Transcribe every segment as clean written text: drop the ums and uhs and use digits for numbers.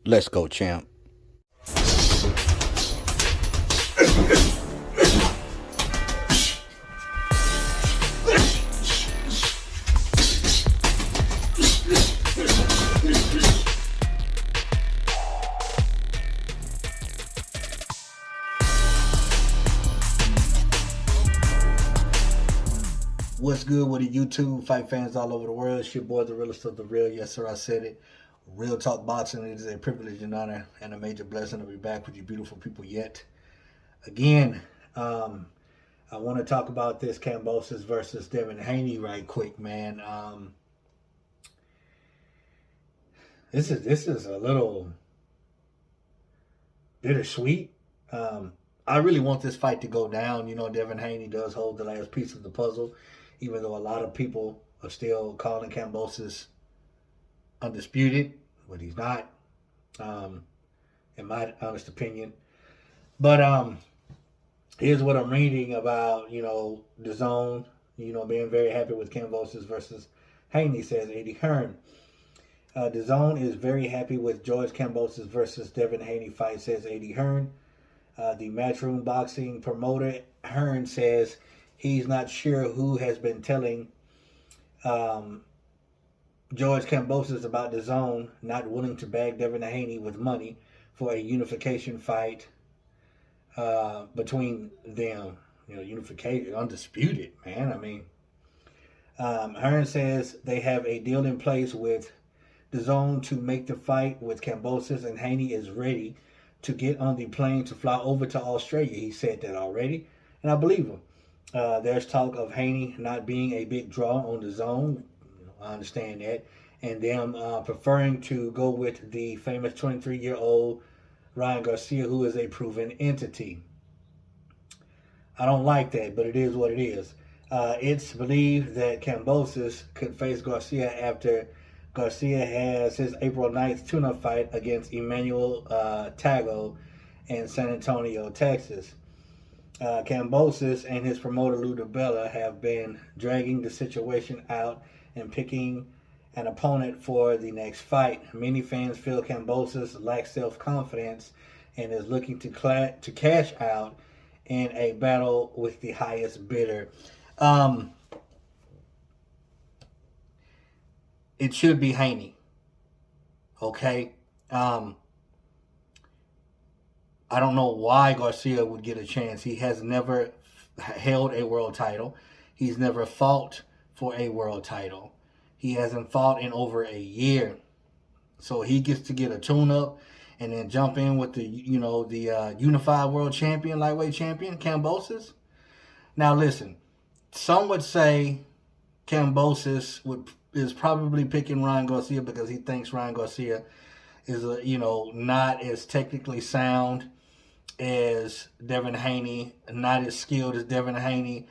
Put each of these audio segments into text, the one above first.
Let's go, champ. What's good with the YouTube fight fans all over the world? It's your boy, the realest of the real. Yes, sir, I said it. Real talk boxing. It is a privilege and honor and a major blessing to be back with you beautiful people yet again. I want to talk about this Kambosos versus Devin Haney right quick, man. This is a little bittersweet. I really want this fight to go down. You know, Devin Haney does hold the last piece of the puzzle, even though a lot of people are still calling Kambosos undisputed, but he's not, in my honest opinion. But here's what I'm reading about, you know, the zone, you know, being very happy with Kambosos versus Haney, says Eddie Hearn. The zone is very happy with George Kambosos versus Devin Haney fight, says Eddie Hearn. The Matchroom Boxing promoter, Hearn, says he's not sure who has been telling George Kambosos about the zone not willing to bag Devin Haney with money for a unification fight between them. You know, unification, undisputed, man. I mean, Hearn says they have a deal in place with the zone to make the fight with Kambosos, and Haney is ready to get on the plane to fly over to Australia. He said that already, and I believe him. There's talk of Haney not being a big draw on the zone. I understand that. And them preferring to go with the famous 23-year-old Ryan Garcia, who is a proven entity. I don't like that, but it is what it is. It's believed that Kambosos could face Garcia after Garcia has his April 9th tune-up fight against Emmanuel Tago in San Antonio, Texas. Kambosos and his promoter Lou DiBella have been dragging the situation out and picking an opponent for the next fight. Many fans feel Kambosos lacks self-confidence and is looking to cash out in a battle with the highest bidder. It should be Haney. Okay? I don't know why Garcia would get a chance. He has never held a world title. He's never fought for a world title. He hasn't fought in over a year. So he gets to get a tune-up and then jump in with the, you know, the unified world champion, lightweight champion, Kambosos. Now listen, some would say Kambosos is probably picking Ryan Garcia because he thinks Ryan Garcia is, you know, not as technically sound as Devin Haney, not as skilled as Devin Haney,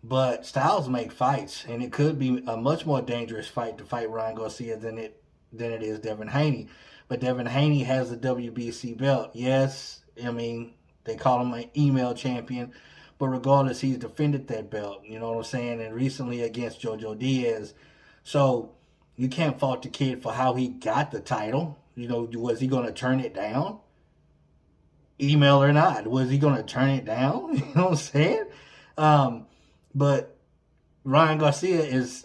but styles make fights, and it could be a much more dangerous fight to fight Ryan Garcia than it is Devin Haney. But Devin Haney has the WBC belt. Yes, I mean, they call him an email champion, but regardless, he's defended that belt, you know what I'm saying, and recently against Jojo Diaz. So you can't fault the kid for how he got the title. You know, was he going to turn it down? Email or not, was he going to turn it down? You know what I'm saying? But Ryan Garcia is,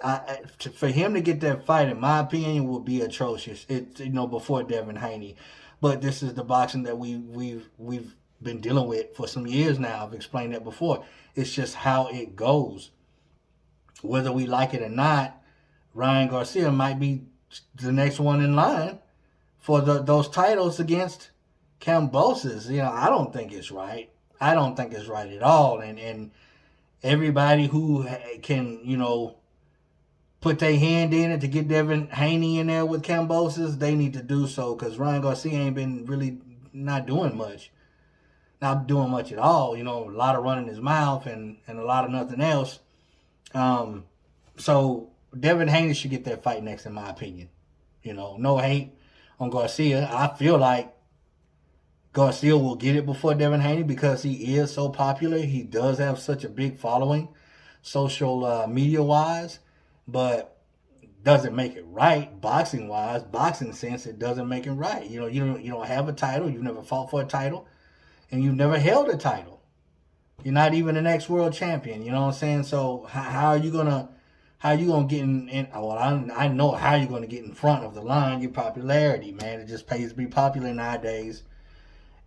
for him to get that fight, in my opinion, would be atrocious. It's, you know, before Devin Haney. But this is the boxing that we've been dealing with for some years now. I've explained that before. It's just how it goes. Whether we like it or not, Ryan Garcia might be the next one in line for those titles against Kambosos. You know, I don't think it's right. I don't think it's right at all. And everybody who can, you know, put their hand in it to get Devin Haney in there with Kambosos, they need to do so, because Ryan Garcia ain't been really not doing much. Not doing much at all. You know, a lot of running his mouth and a lot of nothing else. So Devin Haney should get that fight next, in my opinion. You know, no hate on Garcia. I feel like Garcia will get it before Devin Haney because he is so popular. He does have such a big following, social media-wise. But doesn't make it right boxing wise, boxing sense. It doesn't make it right. You know, you don't have a title. You've never fought for a title, and you've never held a title. You're not even an ex-world champion. You know what I'm saying? So how are you gonna get in well, I know how you're gonna get in front of the line. Your popularity, man. It just pays to be popular nowadays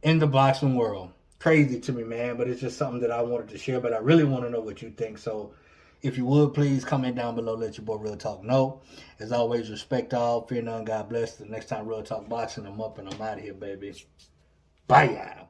in the boxing world. Crazy to me, man, but it's just something that I wanted to share. But I really want to know what you think. So if you would, please comment down below. Let your boy Real Talk know. As always, respect all. Fear none. God bless. The next time Real Talk Boxing, I'm up and I'm out of here, baby. Bye, y'all.